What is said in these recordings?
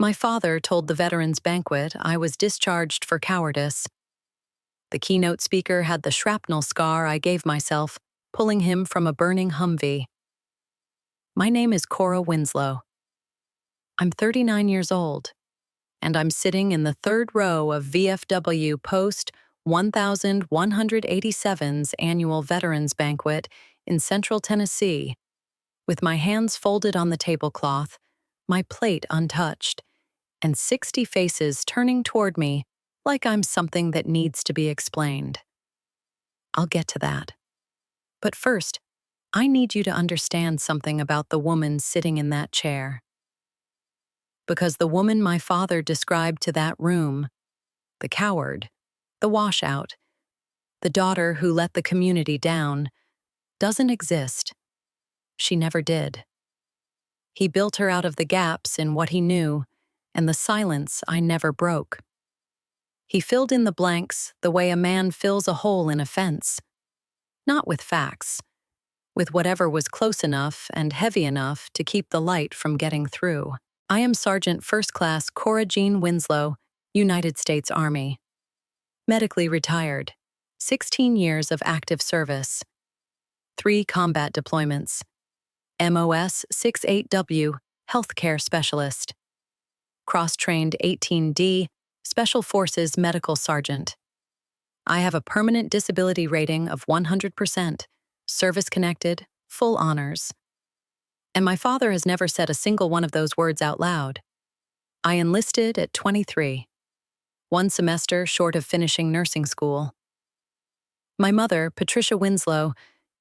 My father told the veterans banquet I was discharged for cowardice. The keynote speaker had the shrapnel scar I gave myself, pulling him from a burning Humvee. My name is Cora Winslow. I'm 39 years old, and I'm sitting in the third row of VFW Post 1187's annual Veterans Banquet in Central Tennessee, with my hands folded on the tablecloth, my plate untouched, and 60 faces turning toward me like I'm something that needs to be explained. I'll get to that. But first, I need you to understand something about the woman sitting in that chair. Because the woman my father described to that room, the coward, the washout, the daughter who let the community down, doesn't exist. She never did. He built her out of the gaps in what he knew and the silence I never broke. He filled in the blanks the way a man fills a hole in a fence. Not with facts, with whatever was close enough and heavy enough to keep the light from getting through. I am Sergeant First Class Cora Jean Winslow, United States Army. Medically retired, 16 years of active service, 3 combat deployments, MOS 68W, healthcare specialist, cross-trained 18D, Special Forces medical sergeant. I have a permanent disability rating of 100%, service-connected, full honors. And my father has never said a single one of those words out loud. I enlisted at 23, 1 semester short of finishing nursing school. My mother, Patricia Winslow,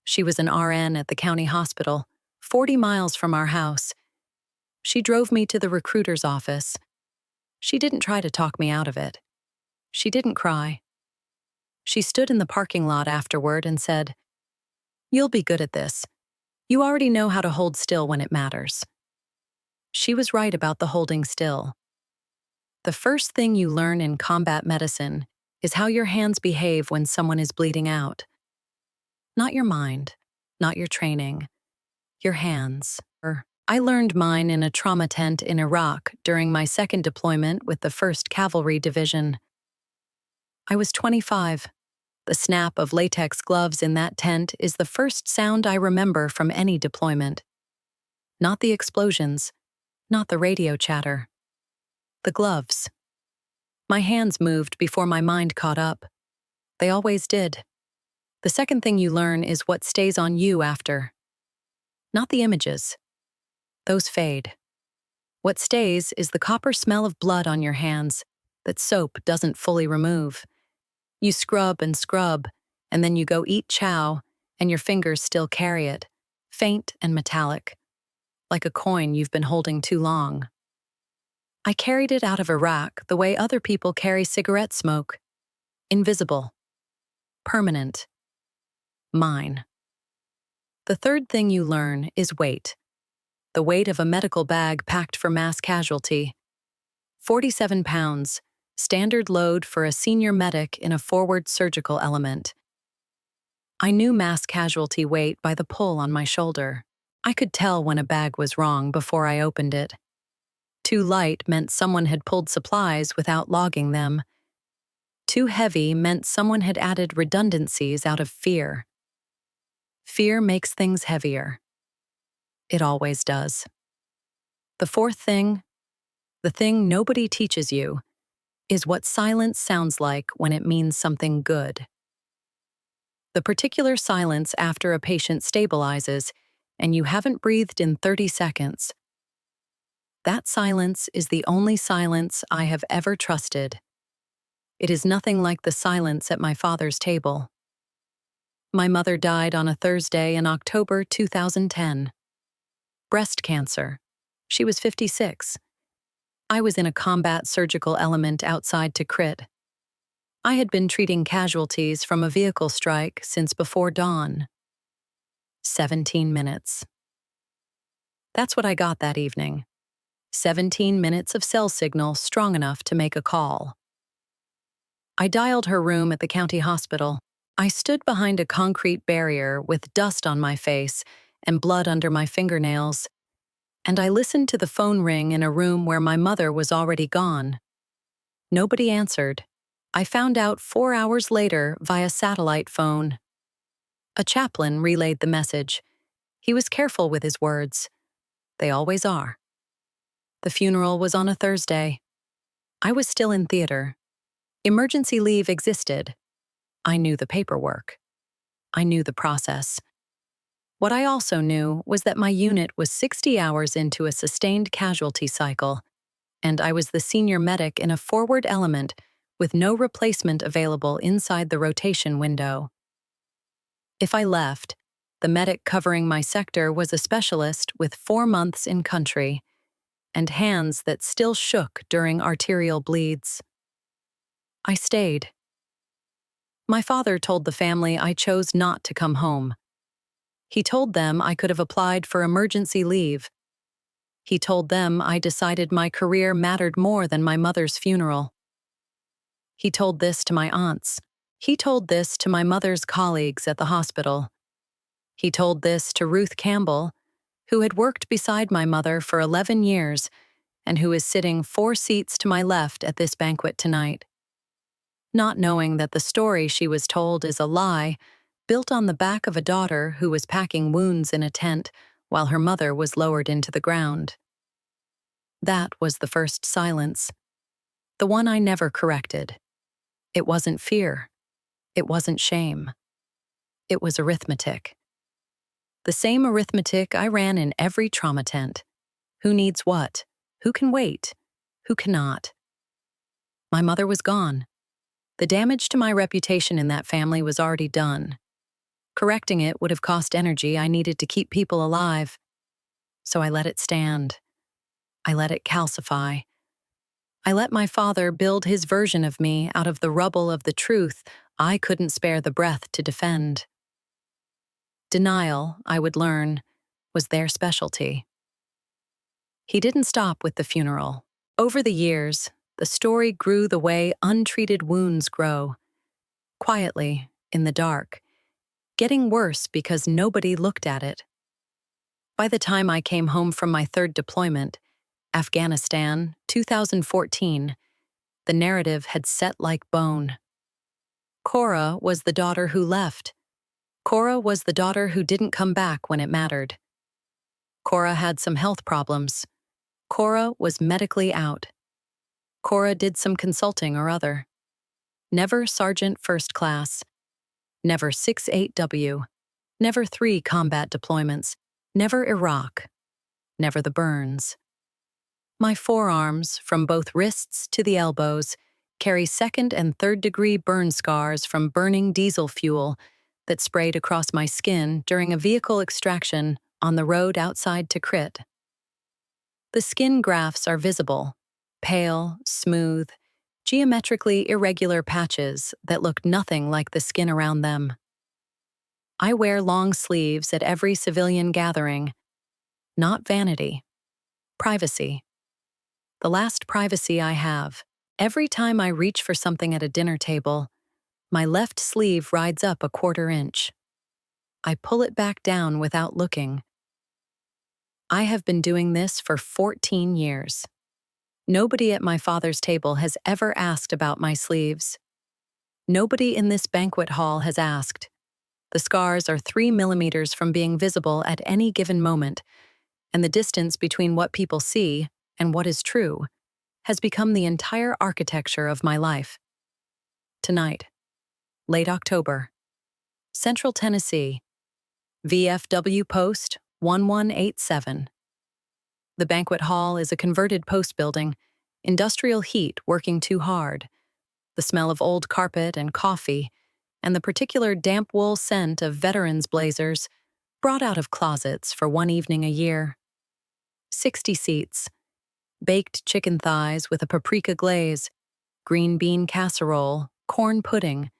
she was an RN at the county hospital, 40 miles from our house. She drove me to the recruiter's office. She didn't try to talk me out of it. She didn't cry. She stood in the parking lot afterward and said, "You'll be good at this. You already know how to hold still when it matters." She was right about the holding still. The first thing you learn in combat medicine is how your hands behave when someone is bleeding out. Not your mind, not your training, your hands. I learned mine in a trauma tent in Iraq during my second deployment with the 1st Cavalry Division. I was 25. The snap of latex gloves in that tent is the first sound I remember from any deployment. Not the explosions, not the radio chatter. The gloves. My hands moved before my mind caught up. They always did. The second thing you learn is what stays on you after. Not the images. Those fade. What stays is the copper smell of blood on your hands that soap doesn't fully remove. You scrub, and then you go eat chow, and your fingers still carry it, faint and metallic, like a coin you've been holding too long. I carried it out of Iraq the way other people carry cigarette smoke. Invisible. Permanent. Mine. The third thing you learn is weight. The weight of a medical bag packed for mass casualty. 47 pounds, standard load for a senior medic in a forward surgical element. I knew mass casualty weight by the pull on my shoulder. I could tell when a bag was wrong before I opened it. Too light meant someone had pulled supplies without logging them. Too heavy meant someone had added redundancies out of fear. Fear makes things heavier. It always does. The fourth thing, the thing nobody teaches you, is what silence sounds like when it means something good. The particular silence after a patient stabilizes and you haven't breathed in 30 seconds. That silence is the only silence I have ever trusted. It is nothing like the silence at my father's table. My mother died on a Thursday in October 2010. Breast cancer. She was 56. I was in a combat surgical element outside Tikrit. I had been treating casualties from a vehicle strike since before dawn. 17 minutes. That's what I got that evening. 17 minutes of cell signal strong enough to make a call. I dialed her room at the county hospital. I stood behind a concrete barrier with dust on my face and blood under my fingernails. and I listened to the phone ring in a room where my mother was already gone. Nobody answered. I found out 4 hours later via satellite phone. A chaplain relayed the message. He was careful with his words. They always are. The funeral was on a Thursday. I was still in theater. Emergency leave existed. I knew the paperwork. I knew the process. What I also knew was that my unit was 60 hours into a sustained casualty cycle, and I was the senior medic in a forward element with no replacement available inside the rotation window. If I left, the medic covering my sector was a specialist with 4 months in country and hands that still shook during arterial bleeds. I stayed. My father told the family I chose not to come home. He told them I could have applied for emergency leave. He told them I decided my career mattered more than my mother's funeral. He told this to my aunts. He told this to my mother's colleagues at the hospital. He told this to Ruth Campbell, who had worked beside my mother for 11 years and who is sitting 4 seats to my left at this banquet tonight. Not knowing that the story she was told is a lie, built on the back of a daughter who was packing wounds in a tent while her mother was lowered into the ground. That was the first silence, the one I never corrected. It wasn't fear. It wasn't shame. It was arithmetic. The same arithmetic I ran in every trauma tent. Who needs what? Who can wait? Who cannot? My mother was gone. The damage to my reputation in that family was already done. Correcting it would have cost energy I needed to keep people alive. So I let it stand. I let it calcify. I let my father build his version of me out of the rubble of the truth I couldn't spare the breath to defend. Denial, I would learn, was their specialty. He didn't stop with the funeral. Over the years, the story grew the way untreated wounds grow. Quietly, in the dark, getting worse because nobody looked at it. By the time I came home from my 3rd deployment, Afghanistan, 2014, the narrative had set like bone. Cora was the daughter who left. Cora was the daughter who didn't come back when it mattered. Cora had some health problems. Cora was medically out. Cora did some consulting or other. Never Sergeant First Class. Never 6-8W. Never 3 combat deployments. Never Iraq. Never the burns. My forearms, from both wrists to the elbows, carry 2nd and 3rd degree burn scars from burning diesel fuel that sprayed across my skin during a vehicle extraction on the road outside Tikrit. The skin grafts are visible, pale, smooth, geometrically irregular patches that look nothing like the skin around them. I wear long sleeves at every civilian gathering. Not vanity. Privacy. The last privacy I have. Every time I reach for something at a dinner table, my left sleeve rides up a 1/4 inch. I pull it back down without looking. I have been doing this for 14 years. Nobody at my father's table has ever asked about my sleeves. Nobody in this banquet hall has asked. The scars are 3 millimeters from being visible at any given moment, and the distance between what people see and what is true has become the entire architecture of my life. Tonight, late October, Central Tennessee, VFW Post 1187. The banquet hall is a converted post building, industrial heat working too hard, the smell of old carpet and coffee, and the particular damp wool scent of veterans' blazers brought out of closets for one evening a year. 60 seats, baked chicken thighs with a paprika glaze, green bean casserole, corn pudding,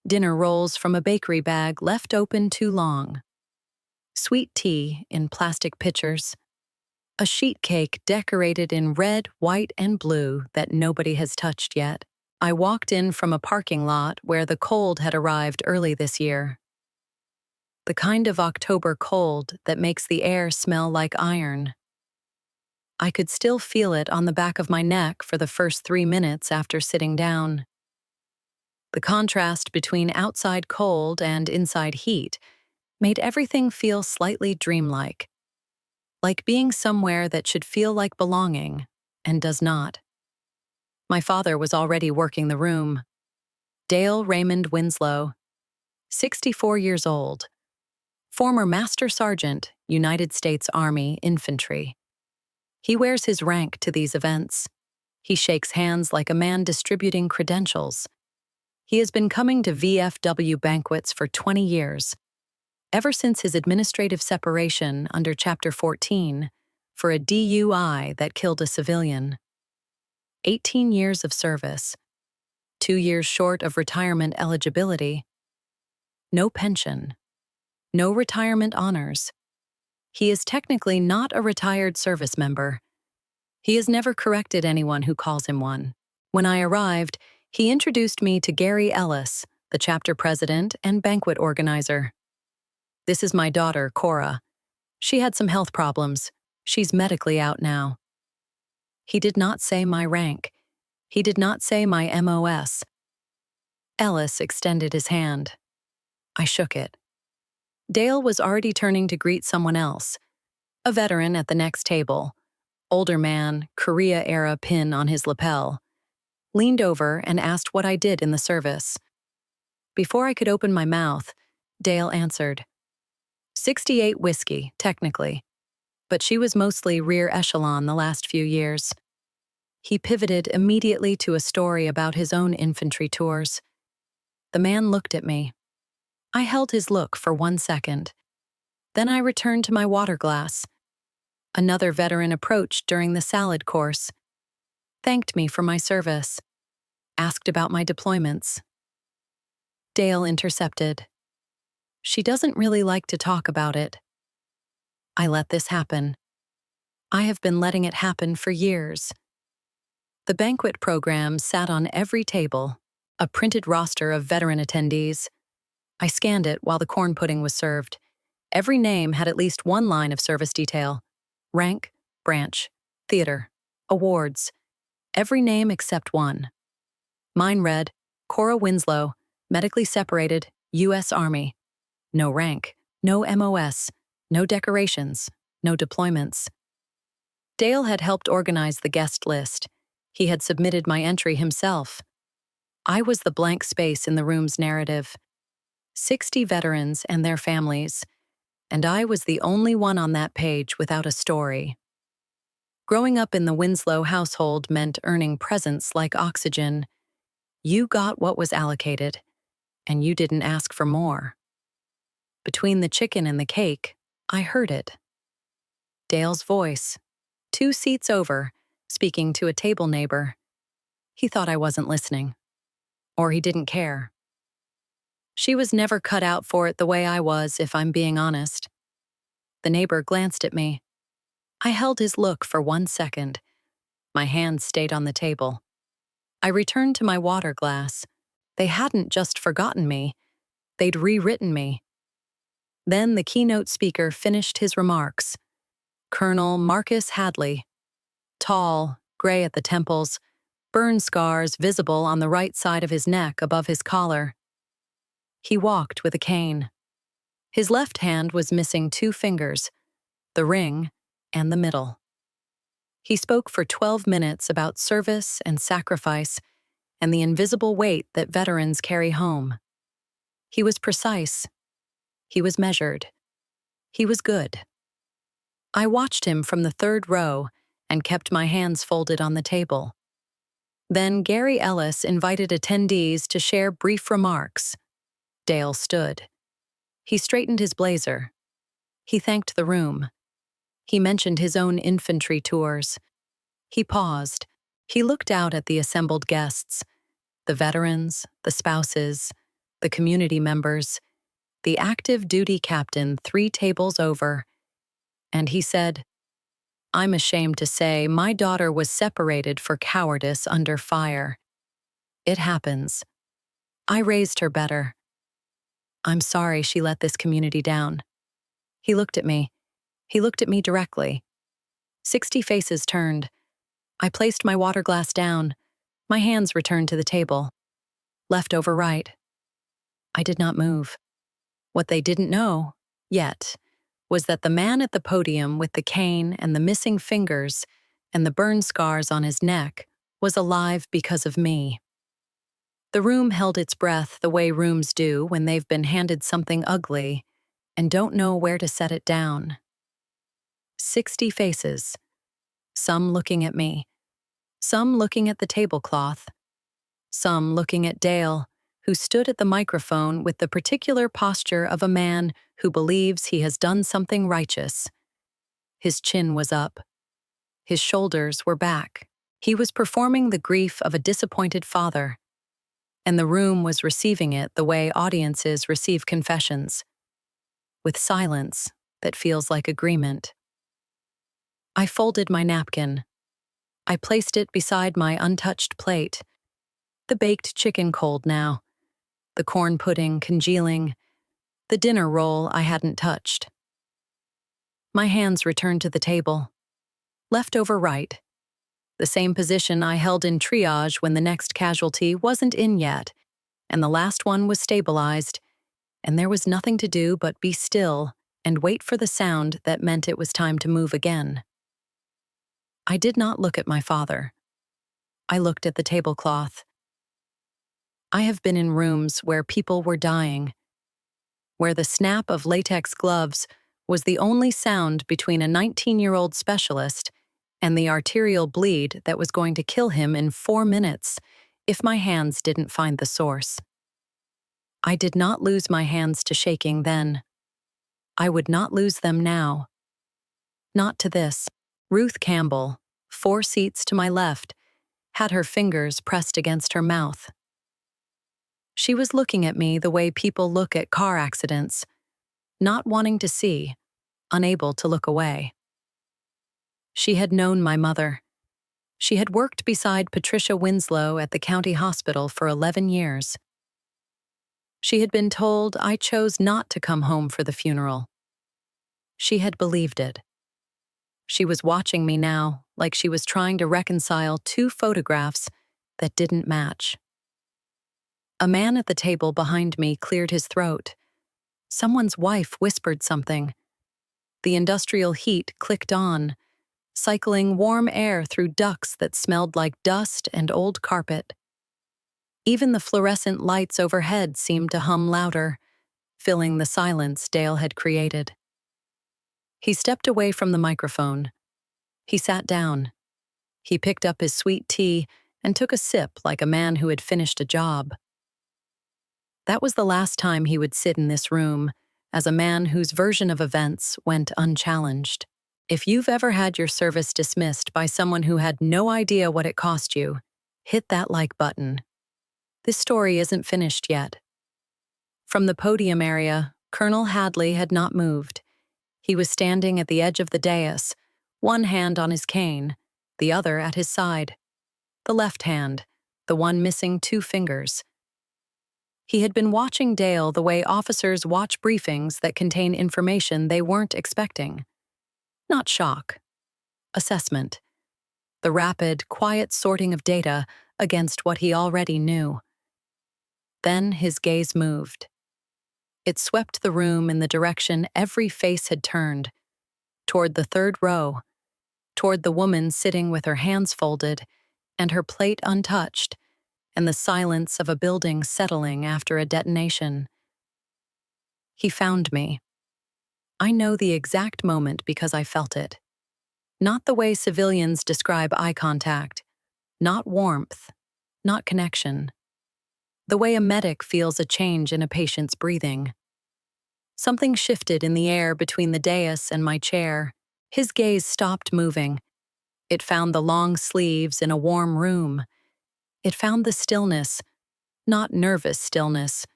dinner rolls from a bakery bag left open too long, sweet tea in plastic pitchers, a sheet cake decorated in red, white, and blue that nobody has touched yet. I walked in from a parking lot where the cold had arrived early this year. The kind of October cold that makes the air smell like iron. I could still feel it on the back of my neck for the first 3 minutes after sitting down. The contrast between outside cold and inside heat made everything feel slightly dreamlike, like being somewhere that should feel like belonging and does not. My father was already working the room. Dale Raymond Winslow, 64 years old, former Master Sergeant, United States Army Infantry. He wears his rank to these events. He shakes hands like a man distributing credentials. He has been coming to VFW banquets for 20 years, ever since his administrative separation under Chapter 14 for a DUI that killed a civilian. 18 years of service, 2 years short of retirement eligibility, no pension, no retirement honors. He is technically not a retired service member. He has never corrected anyone who calls him one. When I arrived, he introduced me to Gary Ellis, the chapter president and banquet organizer. This is my daughter, Cora. She had some health problems. She's medically out now. He did not say my rank. He did not say my MOS. Ellis extended his hand. I shook it. Dale was already turning to greet someone else, a veteran at the next table, older man, Korea-era pin on his lapel, leaned over and asked what I did in the service. Before I could open my mouth, Dale answered, 68 whiskey, technically, but she was mostly rear echelon the last few years. He pivoted immediately to a story about his own infantry tours. The man looked at me. I held his look for 1 second. Then I returned to my water glass. Another veteran approached during the salad course, thanked me for my service, asked about my deployments. Dale intercepted. She doesn't really like to talk about it. I let this happen. I have been letting it happen for years. The banquet program sat on every table, a printed roster of veteran attendees. I scanned it while the corn pudding was served. Every name had at least one line of service detail: rank, branch, theater, awards. Every name except one. Mine read, Cora Winslow, medically separated, U.S. Army. No rank, no MOS, no decorations, no deployments. Dale had helped organize the guest list. He had submitted my entry himself. I was the blank space in the room's narrative. 60 veterans and their families, and I was the only one on that page without a story. Growing up in the Winslow household meant earning presents like oxygen. You got what was allocated, and you didn't ask for more. Between the chicken and the cake, I heard it. Dale's voice, 2 seats over, speaking to a table neighbor. He thought I wasn't listening. Or he didn't care. She was never cut out for it the way I was, if I'm being honest. The neighbor glanced at me. I held his look for 1 second. My hands stayed on the table. I returned to my water glass. They hadn't just forgotten me. They'd rewritten me. Then the keynote speaker finished his remarks. Colonel Marcus Hadley. Tall, gray at the temples, burn scars visible on the right side of his neck above his collar. He walked with a cane. His left hand was missing 2 fingers, the ring and the middle. He spoke for 12 minutes about service and sacrifice and the invisible weight that veterans carry home. He was precise. He was measured. He was good. I watched him from the 3rd row and kept my hands folded on the table. Then Gary Ellis invited attendees to share brief remarks. Dale stood. He straightened his blazer. He thanked the room. He mentioned his own infantry tours. He paused. He looked out at the assembled guests, the veterans, the spouses, the community members, the active duty captain 3 tables over, and he said, I'm ashamed to say my daughter was separated for cowardice under fire. It happens. I raised her better. I'm sorry she let this community down. He looked at me. He looked at me directly. 60 faces turned. I placed my water glass down. My hands returned to the table. Left over right. I did not move. What they didn't know, yet, was that the man at the podium with the cane and the missing fingers and the burn scars on his neck was alive because of me. The room held its breath the way rooms do when they've been handed something ugly and don't know where to set it down. 60 faces, some looking at me, some looking at the tablecloth, some looking at Dale, who stood at the microphone with the particular posture of a man who believes he has done something righteous. His chin was up. His shoulders were back. He was performing the grief of a disappointed father, and the room was receiving it the way audiences receive confessions, with silence that feels like agreement. I folded my napkin. I placed it beside my untouched plate. The baked chicken cold now, the corn pudding congealing, the dinner roll I hadn't touched. My hands returned to the table. Left over right. The same position I held in triage when the next casualty wasn't in yet, and the last one was stabilized, and there was nothing to do but be still and wait for the sound that meant it was time to move again. I did not look at my father. I looked at the tablecloth. I have been in rooms where people were dying, where the snap of latex gloves was the only sound between a 19-year-old specialist and the arterial bleed that was going to kill him in 4 minutes if my hands didn't find the source. I did not lose my hands to shaking then. I would not lose them now. Not to this. Ruth Campbell, 4 seats to my left, had her fingers pressed against her mouth. She was looking at me the way people look at car accidents, not wanting to see, unable to look away. She had known my mother. She had worked beside Patricia Winslow at the county hospital for 11 years. She had been told I chose not to come home for the funeral. She had believed it. She was watching me now like she was trying to reconcile 2 photographs that didn't match. A man at the table behind me cleared his throat. Someone's wife whispered something. The industrial heat clicked on, cycling warm air through ducts that smelled like dust and old carpet. Even the fluorescent lights overhead seemed to hum louder, filling the silence Dale had created. He stepped away from the microphone. He sat down. He picked up his sweet tea and took a sip like a man who had finished a job. That was the last time he would sit in this room as a man whose version of events went unchallenged. If you've ever had your service dismissed by someone who had no idea what it cost you, hit that like button. This story isn't finished yet. From the podium area, Colonel Hadley had not moved. He was standing at the edge of the dais, one hand on his cane, the other at his side. The left hand, the one missing 2 fingers. He had been watching Dale the way officers watch briefings that contain information they weren't expecting. Not shock. Assessment. The rapid, quiet sorting of data against what he already knew. Then his gaze moved. It swept the room in the direction every face had turned, toward the 3rd row, toward the woman sitting with her hands folded and her plate untouched, and the silence of a building settling after a detonation. He found me. I know the exact moment because I felt it. Not the way civilians describe eye contact, not warmth, not connection. The way a medic feels a change in a patient's breathing. Something shifted in the air between the dais and my chair. His gaze stopped moving. It found the long sleeves in a warm room. It found the stillness, not nervous stillness,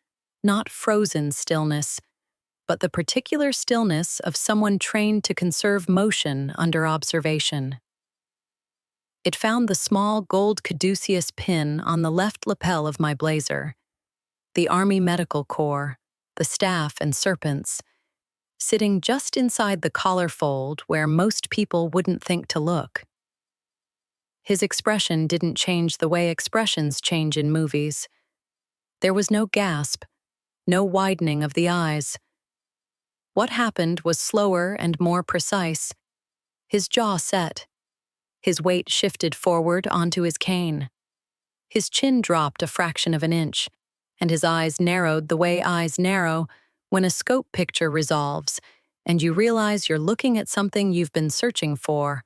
not frozen stillness, but the particular stillness of someone trained to conserve motion under observation. It found the small gold caduceus pin on the left lapel of my blazer, the Army Medical Corps, the staff and serpents, sitting just inside the collar fold where most people wouldn't think to look. His expression didn't change the way expressions change in movies. There was no gasp, no widening of the eyes. What happened was slower and more precise. His jaw set. His weight shifted forward onto his cane. His chin dropped a fraction of an inch, and his eyes narrowed the way eyes narrow when a scope picture resolves and you realize you're looking at something you've been searching for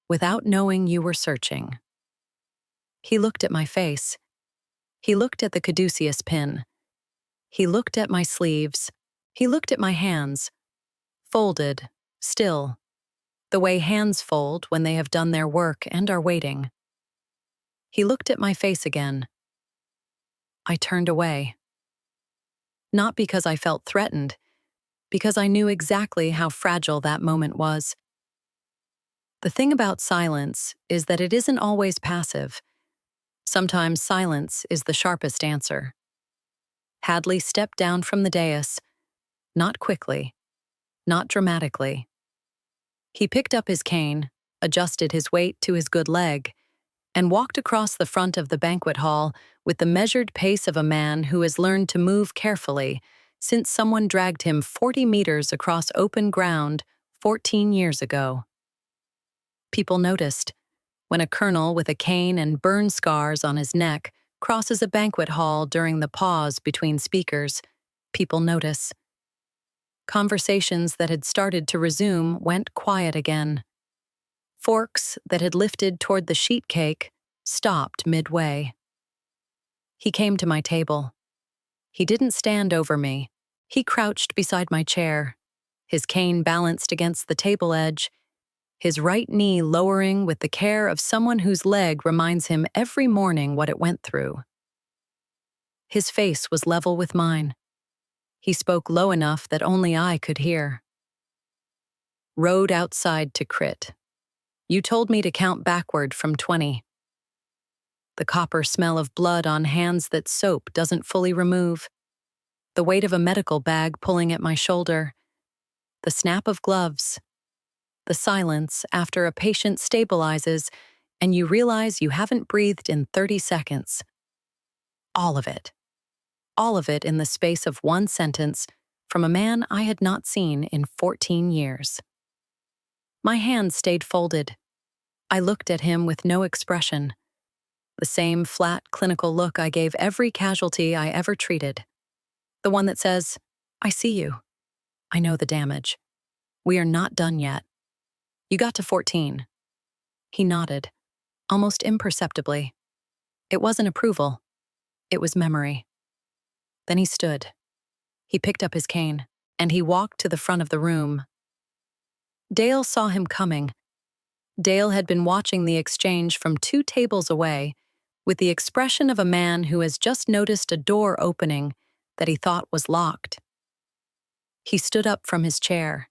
without knowing you were searching. He looked at my face. He looked at the caduceus pin. He looked at my sleeves. He looked at my hands. Folded, still, the way hands fold when they have done their work and are waiting. He looked at my face again. I turned away. Not because I felt threatened, because I knew exactly how fragile that moment was. The thing about silence is that it isn't always passive. Sometimes silence is the sharpest answer. Hadley stepped down from the dais, not quickly, not dramatically. He picked up his cane, adjusted his weight to his good leg, and walked across the front of the banquet hall with the measured pace of a man who has learned to move carefully since someone dragged him 40 meters across open ground 14 years ago. People noticed when a colonel with a cane and burn scars on his neck crosses a banquet hall during the pause between speakers. People notice. Conversations that had started to resume went quiet again. Forks that had lifted toward the sheet cake stopped midway. He came to my table. He didn't stand over me. He crouched beside my chair, his cane balanced against the table edge, his right knee lowering with the care of someone whose leg reminds him every morning what it went through. His face was level with mine. He spoke low enough that only I could hear. Road outside to crit. You told me to count backward from 20. The copper smell of blood on hands that soap doesn't fully remove. The weight of a medical bag pulling at my shoulder. The snap of gloves. The silence after a patient stabilizes and you realize you haven't breathed in 30 seconds. All of it. All of it in the space of one sentence from a man I had not seen in 14 years. My hands stayed folded. I looked at him with no expression. The same flat, clinical look I gave every casualty I ever treated. The one that says, I see you. I know the damage. We are not done yet. You got to 14. He nodded, almost imperceptibly. It wasn't approval. It was memory. Then he stood. He picked up his cane, and he walked to the front of the room. Dale saw him coming. Dale had been watching the exchange from 2 tables away, with the expression of a man who has just noticed a door opening that he thought was locked. He stood up from his chair.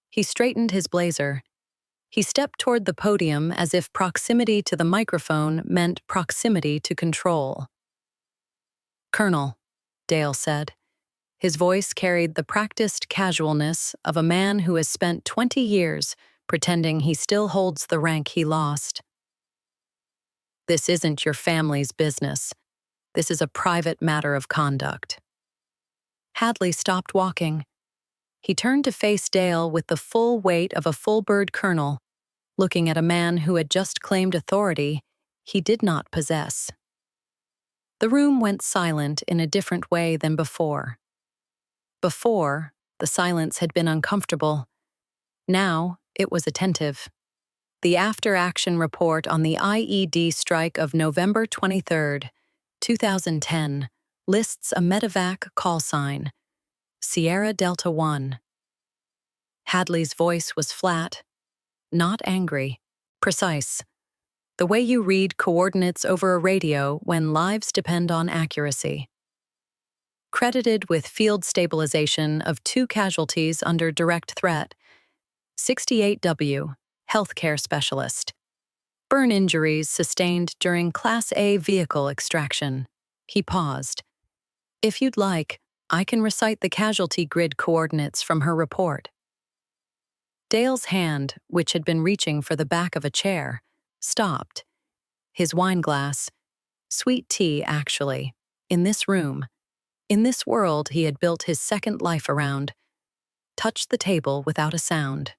He straightened his blazer. He stepped toward the podium as if proximity to the microphone meant proximity to control. Colonel, Dale said. His voice carried the practiced casualness of a man who has spent 20 years pretending he still holds the rank he lost. This isn't your family's business. This is a private matter of conduct. Hadley stopped walking. He turned to face Dale with the full weight of a full-bird colonel, looking at a man who had just claimed authority he did not possess. The room went silent in a different way than before. Before, the silence had been uncomfortable. Now, it was attentive. The after-action report on the IED strike of November 23, 2010, lists a medevac call sign, Sierra Delta 1. Hadley's voice was flat, not angry, precise. The way you read coordinates over a radio when lives depend on accuracy. Credited with field stabilization of 2 casualties under direct threat, 68W, healthcare specialist. Burn injuries sustained during Class A vehicle extraction. He paused. If you'd like, I can recite the casualty grid coordinates from her report. Dale's hand, which had been reaching for the back of a chair, stopped. His wine glass, sweet tea actually, in this room, in this world he had built his second life around, touched the table without a sound.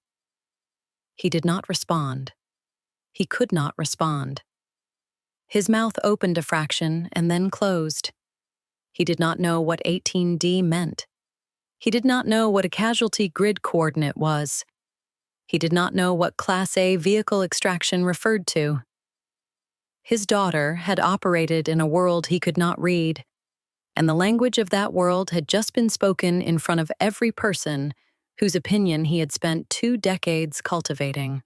He did not respond. He could not respond. His mouth opened a fraction and then closed. He did not know what 18D meant. He did not know what a casualty grid coordinate was. He did not know what Class A vehicle extraction referred to. His daughter had operated in a world he could not read, and the language of that world had just been spoken in front of every person whose opinion he had spent 2 decades cultivating.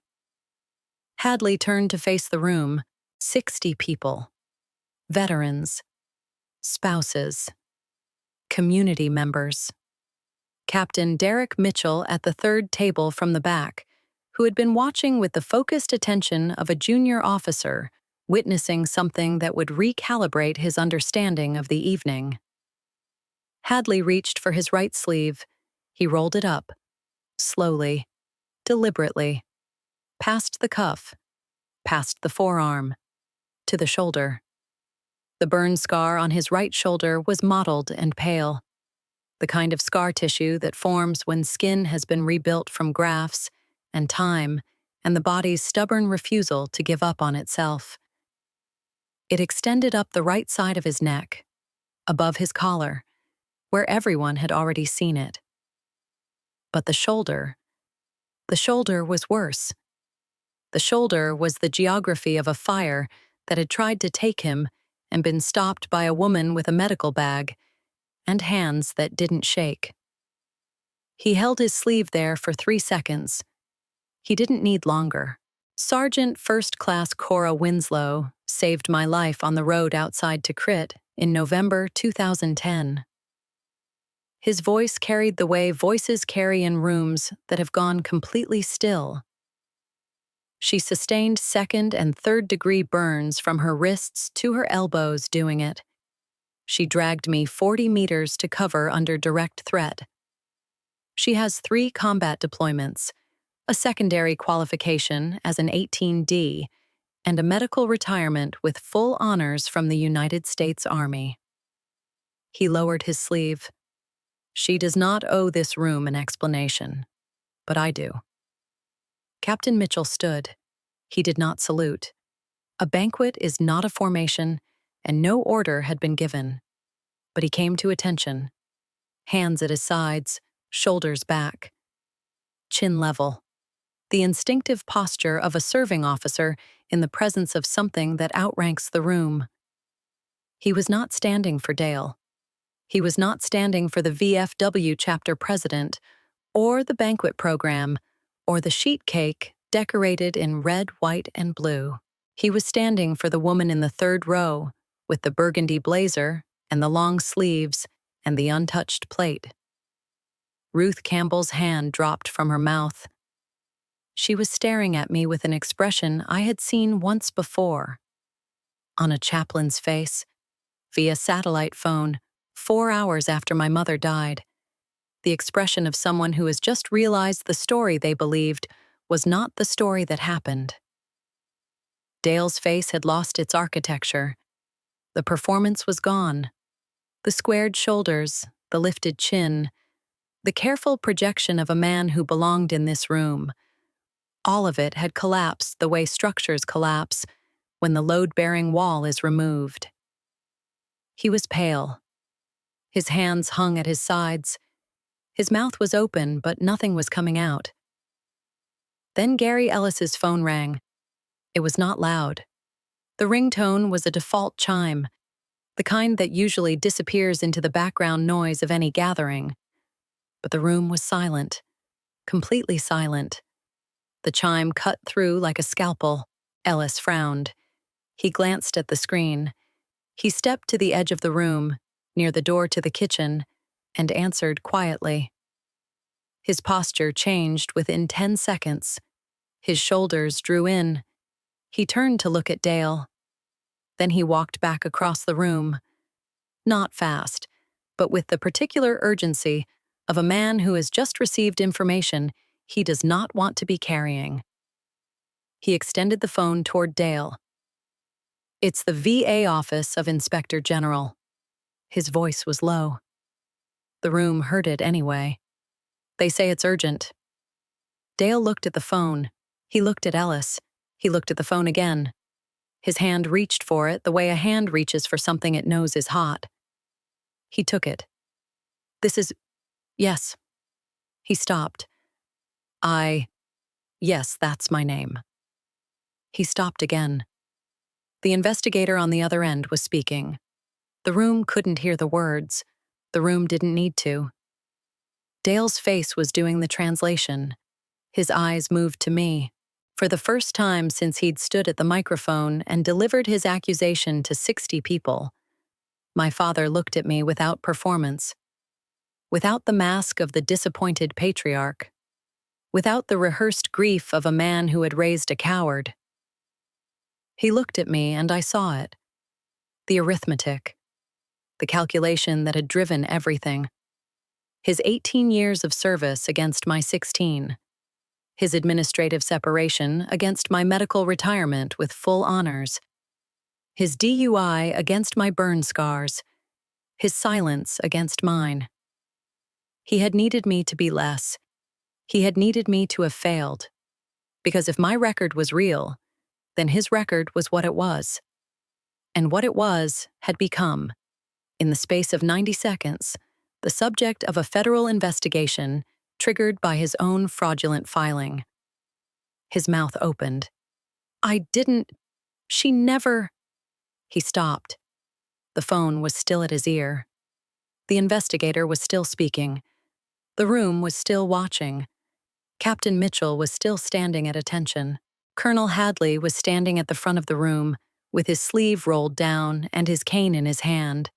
Hadley turned to face the room, 60 people. Veterans, spouses, community members. Captain Derek Mitchell at the third table from the back, who had been watching with the focused attention of a junior officer, witnessing something that would recalibrate his understanding of the evening. Hadley reached for his right sleeve. He rolled it up, slowly, deliberately, past the cuff, past the forearm, to the shoulder. The burn scar on his right shoulder was mottled and pale, the kind of scar tissue that forms when skin has been rebuilt from grafts and time and the body's stubborn refusal to give up on itself. It extended up the right side of his neck, above his collar, where everyone had already seen it. But the shoulder was worse. The shoulder was the geography of a fire that had tried to take him and been stopped by a woman with a medical bag and hands that didn't shake. He held his sleeve there for 3 seconds. He didn't need longer. Sergeant First Class Cora Winslow saved my life on the road outside Tikrit in November 2010. His voice carried the way voices carry in rooms that have gone completely still. She sustained 2nd and 3rd degree burns from her wrists to her elbows doing it. She dragged me 40 meters to cover under direct threat. She has 3 combat deployments, a secondary qualification as an 18D, and a medical retirement with full honors from the United States Army. He lowered his sleeve. She does not owe this room an explanation, but I do. Captain Mitchell stood. He did not salute. A banquet is not a formation, and no order had been given. But he came to attention. Hands at his sides, shoulders back. Chin level. The instinctive posture of a serving officer in the presence of something that outranks the room. He was not standing for Dale. He was not standing for the VFW chapter president, or the banquet program, or the sheet cake decorated in red, white, and blue. He was standing for the woman in the 3rd row, with the burgundy blazer and the long sleeves and the untouched plate. Ruth Campbell's hand dropped from her mouth. She was staring at me with an expression I had seen once before. On a chaplain's face, via satellite phone, 4 hours after my mother died. The expression of someone who has just realized the story they believed was not the story that happened. Dale's face had lost its architecture. The performance was gone. The squared shoulders, the lifted chin, the careful projection of a man who belonged in this room. All of it had collapsed the way structures collapse when the load-bearing wall is removed. He was pale. His hands hung at his sides. His mouth was open, but nothing was coming out. Then Gary Ellis's phone rang. It was not loud. The ringtone was a default chime, the kind that usually disappears into the background noise of any gathering. But the room was silent, completely silent. The chime cut through like a scalpel. Ellis frowned. He glanced at the screen. He stepped to the edge of the room, near the door to the kitchen, and answered quietly. His posture changed within 10 seconds. His shoulders drew in. He turned to look at Dale. Then he walked back across the room. Not fast, but with the particular urgency of a man who has just received information he does not want to be carrying. He extended the phone toward Dale. "It's the VA office of Inspector General." His voice was low. The room heard it anyway. "They say it's urgent." Dale looked at the phone. He looked at Ellis. He looked at the phone again. His hand reached for it the way a hand reaches for something it knows is hot. He took it. "This is... yes." He stopped. Yes, that's my name." He stopped again. The investigator on the other end was speaking. The room couldn't hear the words. The room didn't need to. Dale's face was doing the translation. His eyes moved to me. For the first time since he'd stood at the microphone and delivered his accusation to 60 people, my father looked at me without performance, without the mask of the disappointed patriarch, without the rehearsed grief of a man who had raised a coward. He looked at me and I saw it. The arithmetic. The calculation that had driven everything. His 18 years of service against my 16. His administrative separation against my medical retirement with full honors. His DUI against my burn scars. His silence against mine. He had needed me to be less. He had needed me to have failed. Because if my record was real, then his record was what it was. And what it was had become, in the space of 90 seconds, the subject of a federal investigation triggered by his own fraudulent filing. His mouth opened. She never... He stopped. The phone was still at his ear. The investigator was still speaking. The room was still watching. Captain Mitchell was still standing at attention. Colonel Hadley was standing at the front of the room, with his sleeve rolled down and his cane in his hand,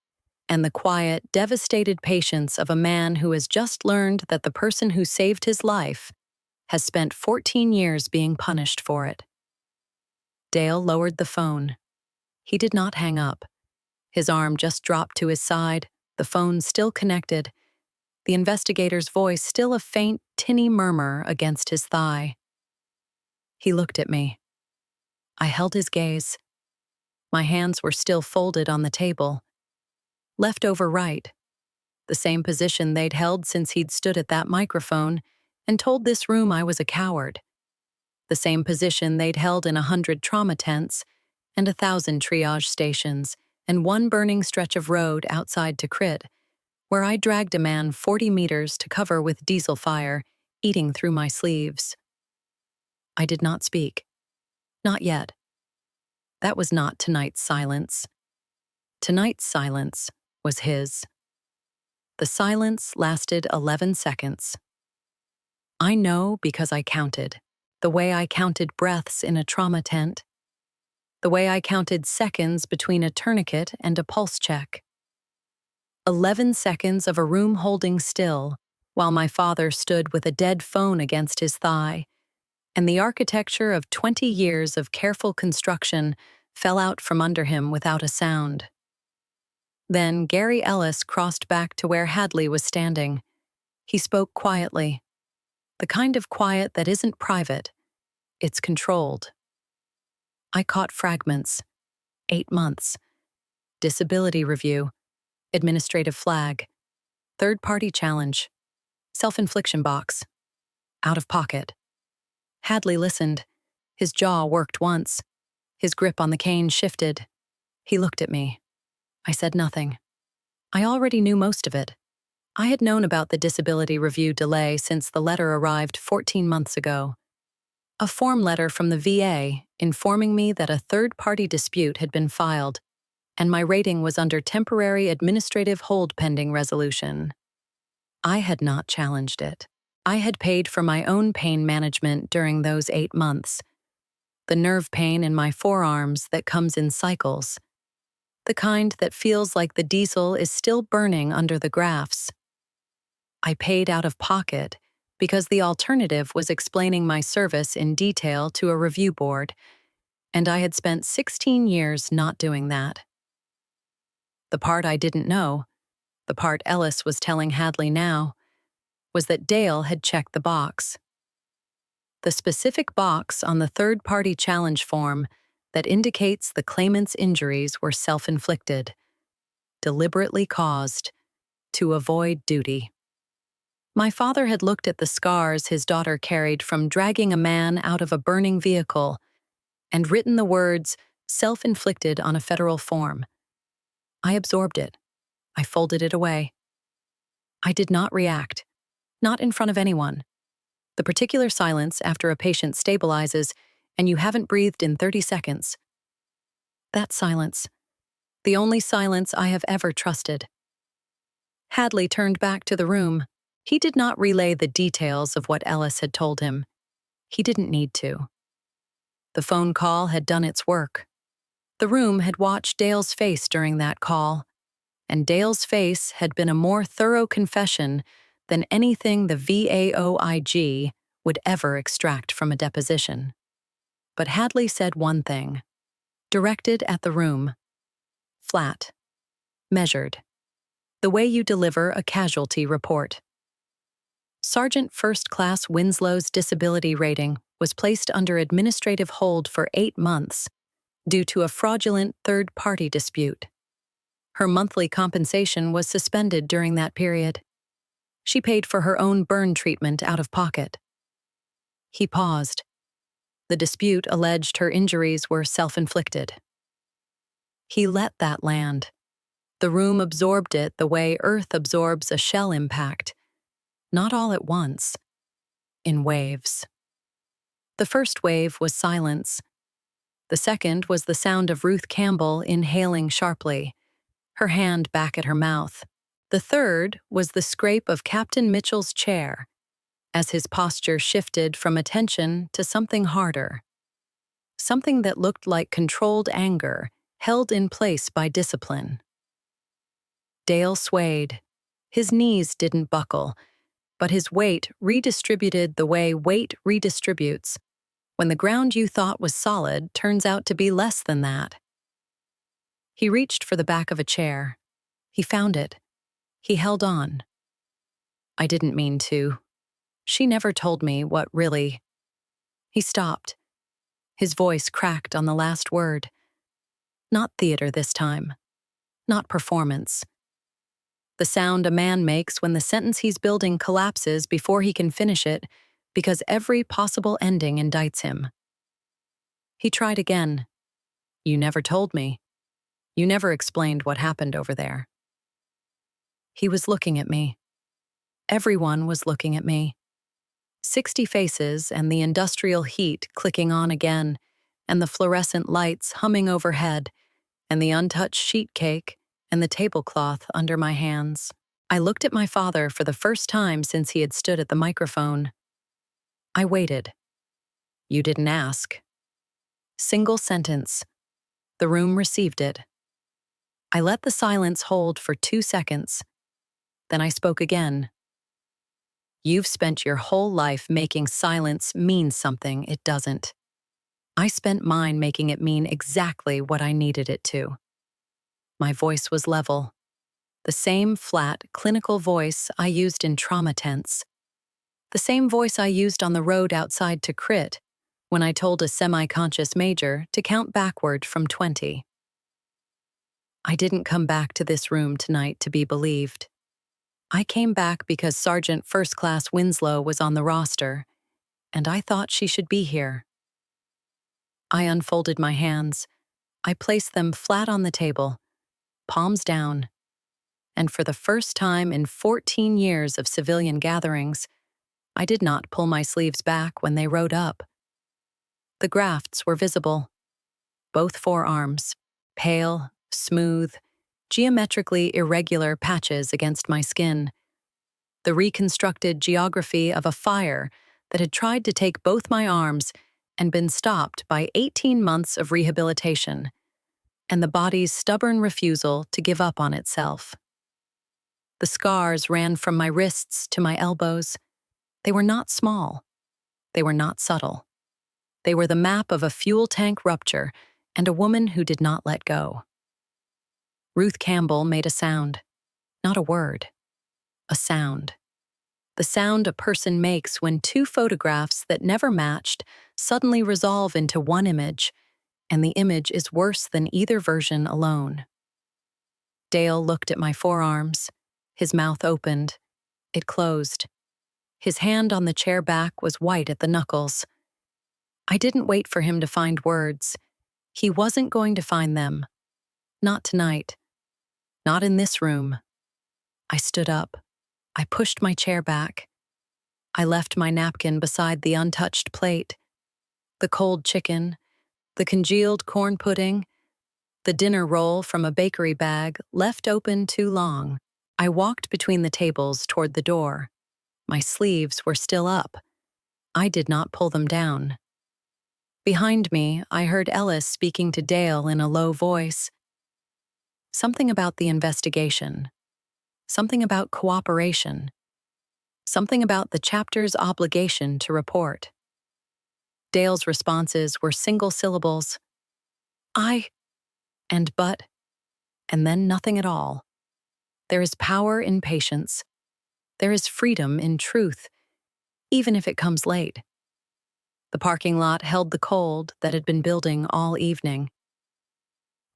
and the quiet, devastated patience of a man who has just learned that the person who saved his life has spent 14 years being punished for it. Dale lowered the phone. He did not hang up. His arm just dropped to his side, the phone still connected, the investigator's voice still a faint, tinny murmur against his thigh. He looked at me. I held his gaze. My hands were still folded on the table. Left over right, the same position they'd held since he'd stood at that microphone and told this room I was a coward. The same position they'd held in 100 trauma tents and 1,000 triage stations and one burning stretch of road outside Tikrit, where I dragged a man 40 meters to cover with diesel fire, eating through my sleeves. I did not speak. Not yet. That was not tonight's silence. Tonight's silence was his. The silence lasted 11 seconds. I know because I counted, the way I counted breaths in a trauma tent, the way I counted seconds between a tourniquet and a pulse check. 11 seconds of a room holding still while my father stood with a dead phone against his thigh, and the architecture of 20 years of careful construction fell out from under him without a sound. Then Gary Ellis crossed back to where Hadley was standing. He spoke quietly. The kind of quiet that isn't private, it's controlled. I caught fragments. 8 months. Disability review. Administrative flag. Third-party challenge. Self-infliction box. Out of pocket. Hadley listened. His jaw worked once. His grip on the cane shifted. He looked at me. I said nothing. I already knew most of it. I had known about the disability review delay since the letter arrived 14 months ago. A form letter from the VA informing me that a third-party dispute had been filed, and my rating was under temporary administrative hold pending resolution. I had not challenged it. I had paid for my own pain management during those 8 months. The nerve pain in my forearms that comes in cycles. The kind that feels like the diesel is still burning under the grafts. I paid out of pocket because the alternative was explaining my service in detail to a review board, and I had spent 16 years not doing that. The part I didn't know The part Ellis was telling Hadley now was that Dale had checked the box. The specific box on the third-party challenge form that indicates the claimant's injuries were self-inflicted, deliberately caused, to avoid duty. My father had looked at the scars his daughter carried from dragging a man out of a burning vehicle and written the words self-inflicted on a federal form. I absorbed it. I folded it away. I did not react, not in front of anyone. The particular silence after a patient stabilizes and you haven't breathed in 30 seconds. That silence, the only silence I have ever trusted. Hadley turned back to the room. He did not relay the details of what Ellis had told him. He didn't need to. The phone call had done its work. The room had watched Dale's face during that call, and Dale's face had been a more thorough confession than anything the VAOIG would ever extract from a deposition. But Hadley said one thing, directed at the room. Flat. Measured. The way you deliver a casualty report. Sergeant First Class Winslow's disability rating was placed under administrative hold for 8 months due to a fraudulent third-party dispute. Her monthly compensation was suspended during that period. She paid for her own burn treatment out of pocket. He paused. The dispute alleged her injuries were self-inflicted. He let that land. The room absorbed it the way Earth absorbs a shell impact. Not all at once. In waves. The first wave was silence. The second was the sound of Ruth Campbell inhaling sharply, her hand back at her mouth. The third was the scrape of Captain Mitchell's chair, as his posture shifted from attention to something harder. Something that looked like controlled anger, held in place by discipline. Dale swayed. His knees didn't buckle, but his weight redistributed the way weight redistributes when the ground you thought was solid turns out to be less than that. He reached for the back of a chair. He found it. He held on. I didn't mean to. She never told me what really. He stopped. His voice cracked on the last word. Not theater this time. Not performance. The sound a man makes when the sentence he's building collapses before he can finish it because every possible ending indicts him. He tried again. You never told me. You never explained what happened over there. He was looking at me. Everyone was looking at me. 60 faces and the industrial heat clicking on again, and the fluorescent lights humming overhead, and the untouched sheet cake and the tablecloth under my hands. I looked at my father for the first time since he had stood at the microphone. I waited. You didn't ask. Single sentence. The room received it. I let the silence hold for 2 seconds. Then I spoke again. You've spent your whole life making silence mean something it doesn't. I spent mine making it mean exactly what I needed it to. My voice was level. The same flat, clinical voice I used in trauma tents. The same voice I used on the road outside to Crit when I told a semi-conscious major to count backward from 20. I didn't come back to this room tonight to be believed. I came back because Sergeant First Class Winslow was on the roster, and I thought she should be here. I unfolded my hands. I placed them flat on the table, palms down, and for the first time in 14 years of civilian gatherings, I did not pull my sleeves back when they rode up. The grafts were visible. Both forearms, pale, smooth, geometrically irregular patches against my skin. The reconstructed geography of a fire that had tried to take both my arms and been stopped by 18 months of rehabilitation, and the body's stubborn refusal to give up on itself. The scars ran from my wrists to my elbows. They were not small. They were not subtle. They were the map of a fuel tank rupture and a woman who did not let go. Ruth Campbell made a sound. Not a word. A sound. The sound a person makes when two photographs that never matched suddenly resolve into one image, and the image is worse than either version alone. Dale looked at my forearms. His mouth opened. It closed. His hand on the chair back was white at the knuckles. I didn't wait for him to find words. He wasn't going to find them. Not tonight. Not in this room. I stood up. I pushed my chair back. I left my napkin beside the untouched plate. The cold chicken, the congealed corn pudding, the dinner roll from a bakery bag left open too long. I walked between the tables toward the door. My sleeves were still up. I did not pull them down. Behind me, I heard Ellis speaking to Dale in a low voice. Something about the investigation. Something about cooperation. Something about the chapter's obligation to report. Dale's responses were single syllables. I, and but, and then nothing at all. There is power in patience. There is freedom in truth, even if it comes late. The parking lot held the cold that had been building all evening.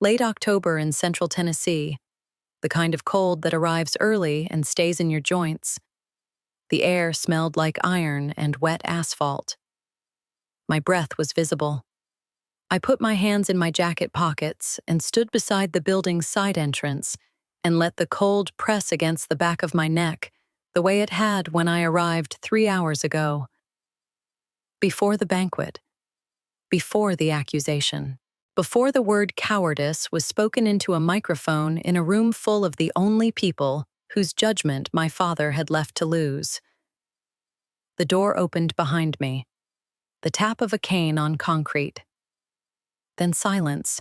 Late October in central Tennessee, the kind of cold that arrives early and stays in your joints. The air smelled like iron and wet asphalt. My breath was visible. I put my hands in my jacket pockets and stood beside the building's side entrance and let the cold press against the back of my neck the way it had when I arrived 3 hours ago. Before the banquet, before the accusation, before the word cowardice was spoken into a microphone in a room full of the only people whose judgment my father had left to lose. The door opened behind me, the tap of a cane on concrete. Then silence.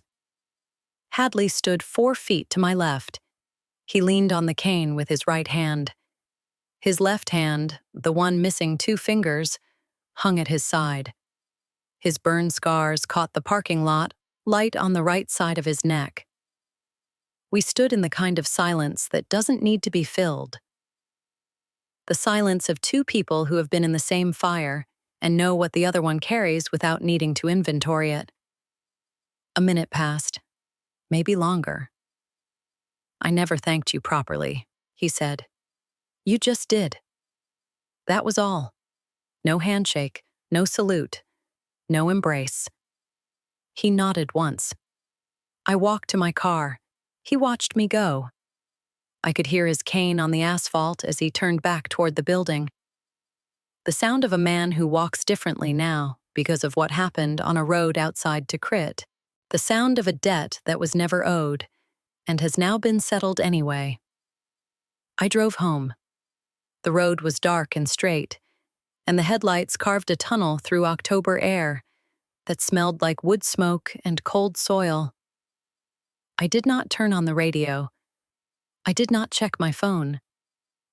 Hadley stood 4 feet to my left. He leaned on the cane with his right hand. His left hand, the one missing 2 fingers, hung at his side. His burn scars caught the parking lot, light on the right side of his neck. We stood in the kind of silence that doesn't need to be filled. The silence of 2 people who have been in the same fire and know what the other one carries without needing to inventory it. A minute passed, maybe longer. I never thanked you properly, he said. You just did. That was all. No handshake, no salute, no embrace. He nodded once. I walked to my car. He watched me go. I could hear his cane on the asphalt as he turned back toward the building. The sound of a man who walks differently now because of what happened on a road outside Tikrit. The sound of a debt that was never owed and has now been settled anyway. I drove home. The road was dark and straight, and the headlights carved a tunnel through October air that smelled like wood smoke and cold soil. I did not turn on the radio. I did not check my phone.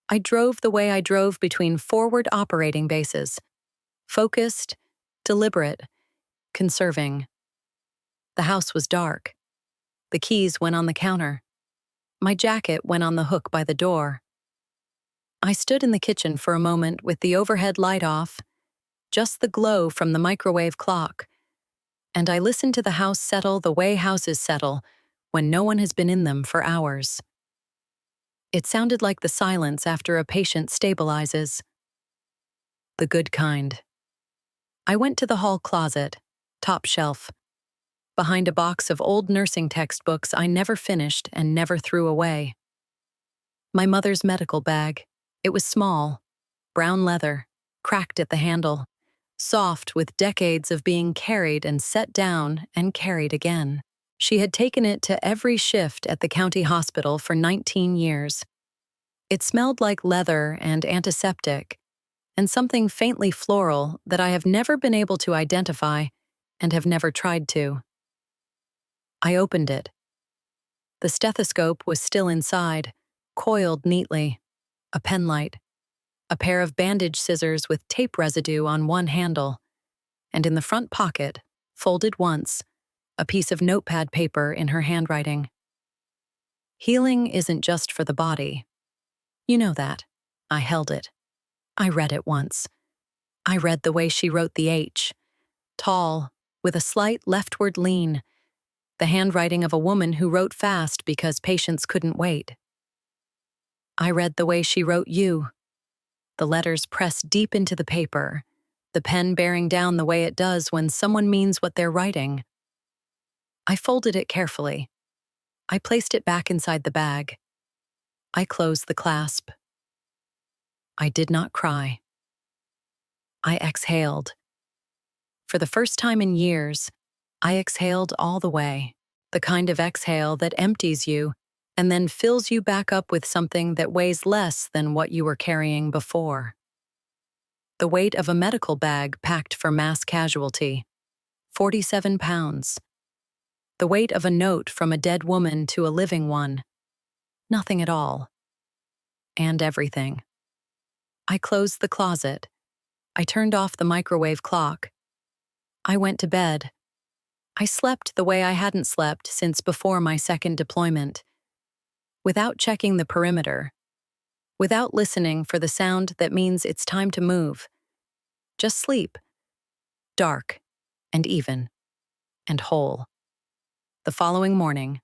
I drove the way I drove between forward operating bases, focused, deliberate, conserving. The house was dark. The keys went on the counter. My jacket went on the hook by the door. I stood in the kitchen for a moment with the overhead light off, just the glow from the microwave clock, and I listened to the house settle the way houses settle when no one has been in them for hours. It sounded like the silence after a patient stabilizes. The good kind. I went to the hall closet, top shelf, behind a box of old nursing textbooks I never finished and never threw away. My mother's medical bag. It was small, brown leather, cracked at the handle, soft with decades of being carried and set down and carried again. She had taken it to every shift at the county hospital for 19 years. It smelled like leather and antiseptic, and something faintly floral that I have never been able to identify and have never tried to. I opened it. The stethoscope was still inside, coiled neatly, a penlight, a pair of bandage scissors with tape residue on one handle, and in the front pocket, folded once, a piece of notepad paper in her handwriting. Healing isn't just for the body, You know that. I held it. I read it once. I read the way she wrote the H. Tall, with a slight leftward lean. The handwriting of a woman who wrote fast because patience couldn't wait. I read the way she wrote U. The letters pressed deep into the paper, the pen bearing down the way it does when someone means what they're writing. I folded it carefully. I placed it back inside the bag. I closed the clasp. I did not cry. I exhaled. For the first time in years, I exhaled all the way, the kind of exhale that empties you and then fills you back up with something that weighs less than what you were carrying before. The weight of a medical bag packed for mass casualty, 47 pounds. The weight of a note from a dead woman to a living one, nothing at all. And everything. I closed the closet. I turned off the microwave clock. I went to bed. I slept the way I hadn't slept since before my second deployment. Without checking the perimeter. Without listening for the sound that means it's time to move. Just sleep. Dark, and even, and whole. The following morning.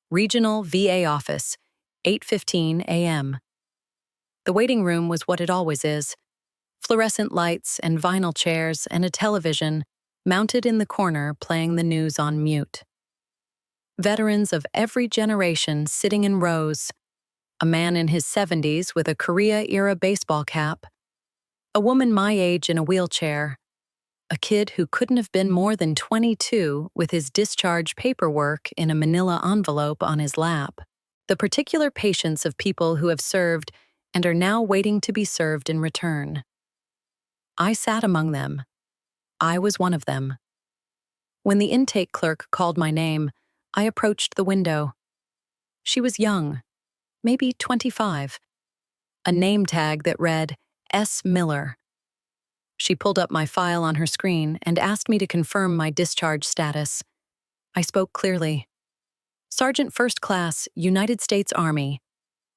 Regional VA office, 8:15 a.m. The waiting room was what it always is. Fluorescent lights and vinyl chairs and a television mounted in the corner playing the news on mute. Veterans of every generation sitting in rows. A man in his 70s with a Korea-era baseball cap. A woman my age in a wheelchair. A kid who couldn't have been more than 22 with his discharge paperwork in a manila envelope on his lap. The particular patience of people who have served and are now waiting to be served in return. I sat among them. I was one of them. When the intake clerk called my name, I approached the window. She was young, maybe 25. A name tag that read S. Miller. She pulled up my file on her screen and asked me to confirm my discharge status. I spoke clearly. Sergeant First Class, United States Army.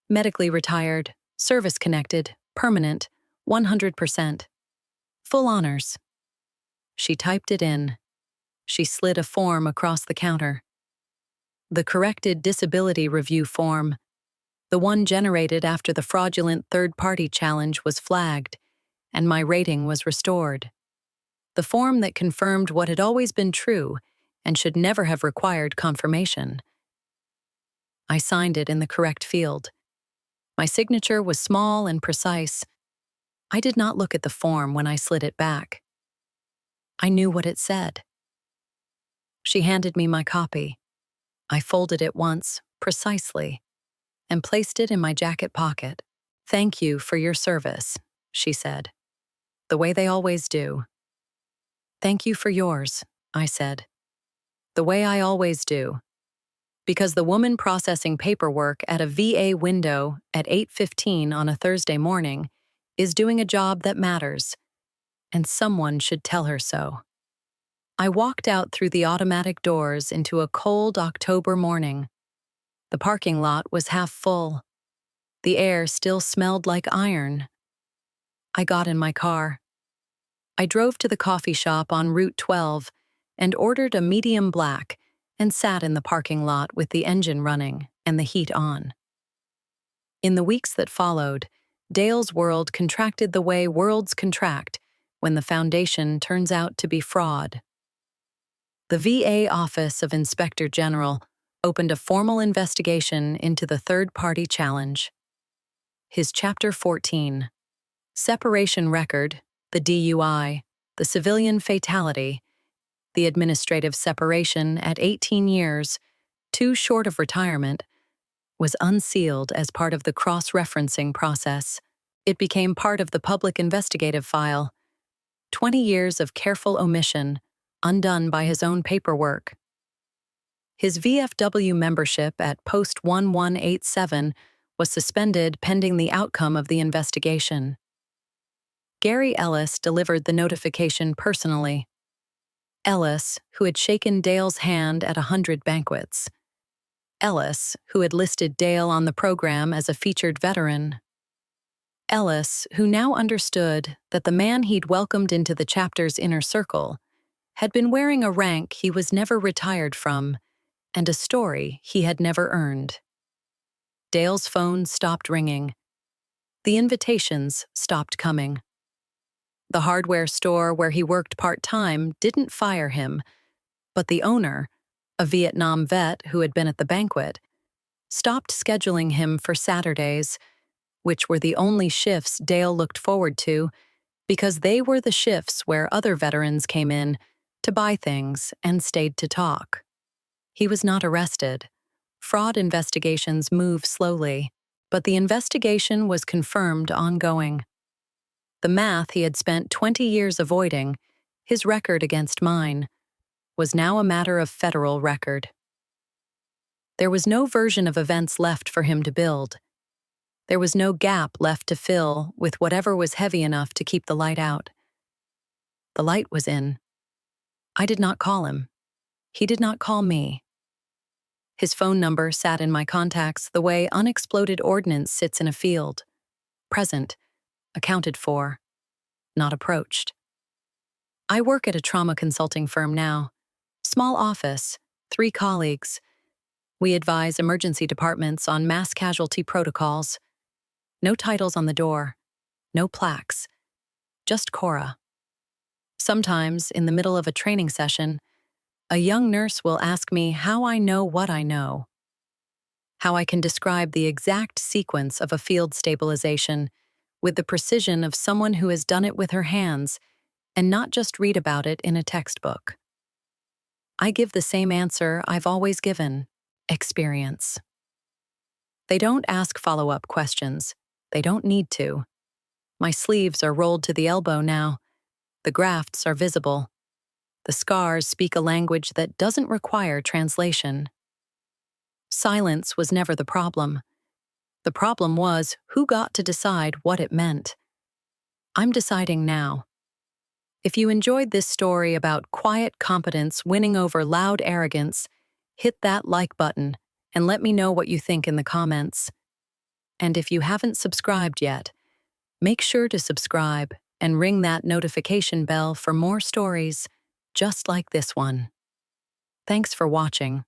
Medically retired, service-connected, permanent, 100%. Full honors. She typed it in. She slid a form across the counter. The corrected disability review form, the one generated after the fraudulent third-party challenge was flagged, and my rating was restored. The form that confirmed what had always been true and should never have required confirmation. I signed it in the correct field. My signature was small and precise. I did not look at the form when I slid it back. I knew what it said. She handed me my copy. I folded it once, precisely, and placed it in my jacket pocket. "Thank you for your service," she said, the way they always do. "Thank you for yours," I said, the way I always do. Because the woman processing paperwork at a VA window at 8:15 on a Thursday morning is doing a job that matters, and someone should tell her so. I walked out through the automatic doors into a cold October morning. The parking lot was half full. The air still smelled like iron. I got in my car. I drove to the coffee shop on Route 12 and ordered a medium black and sat in the parking lot with the engine running and the heat on. In the weeks that followed, Dale's world contracted the way worlds contract when the foundation turns out to be fraud. The VA Office of Inspector General opened a formal investigation into the third-party challenge. His Chapter 14, Separation Record, the DUI, the civilian fatality, the administrative separation at 18 years, too short of retirement, was unsealed as part of the cross-referencing process. It became part of the public investigative file. 20 years of careful omission, undone by his own paperwork. His VFW membership at Post 1187 was suspended pending the outcome of the investigation. Gary Ellis delivered the notification personally. Ellis, who had shaken Dale's hand at 100 banquets. Ellis, who had listed Dale on the program as a featured veteran. Ellis, who now understood that the man he'd welcomed into the chapter's inner circle had been wearing a rank he was never retired from and a story he had never earned. Dale's phone stopped ringing. The invitations stopped coming. The hardware store where he worked part-time didn't fire him, but the owner, a Vietnam vet who had been at the banquet, stopped scheduling him for Saturdays, which were the only shifts Dale looked forward to because they were the shifts where other veterans came in to buy things and stayed to talk. He was not arrested. Fraud investigations move slowly, but the investigation was confirmed ongoing. The math he had spent 20 years avoiding, his record against mine, was now a matter of federal record. There was no version of events left for him to build. There was no gap left to fill with whatever was heavy enough to keep the light out. The light was in. I did not call him. He did not call me. His phone number sat in my contacts the way unexploded ordnance sits in a field. Present, accounted for, not approached. I work at a trauma consulting firm now. Small office, 3 colleagues. We advise emergency departments on mass casualty protocols. No titles on the door, no plaques, just Cora. Sometimes, in the middle of a training session, a young nurse will ask me how I know what I know, how I can describe the exact sequence of a field stabilization with the precision of someone who has done it with her hands and not just read about it in a textbook. I give the same answer I've always given: experience. They don't ask follow-up questions. They don't need to. My sleeves are rolled to the elbow now. The grafts are visible. The scars speak a language that doesn't require translation. Silence was never the problem. The problem was who got to decide what it meant. I'm deciding now. If you enjoyed this story about quiet competence winning over loud arrogance, hit that like button and let me know what you think in the comments. And if you haven't subscribed yet, make sure to subscribe and ring that notification bell for more stories just like this one. Thanks for watching.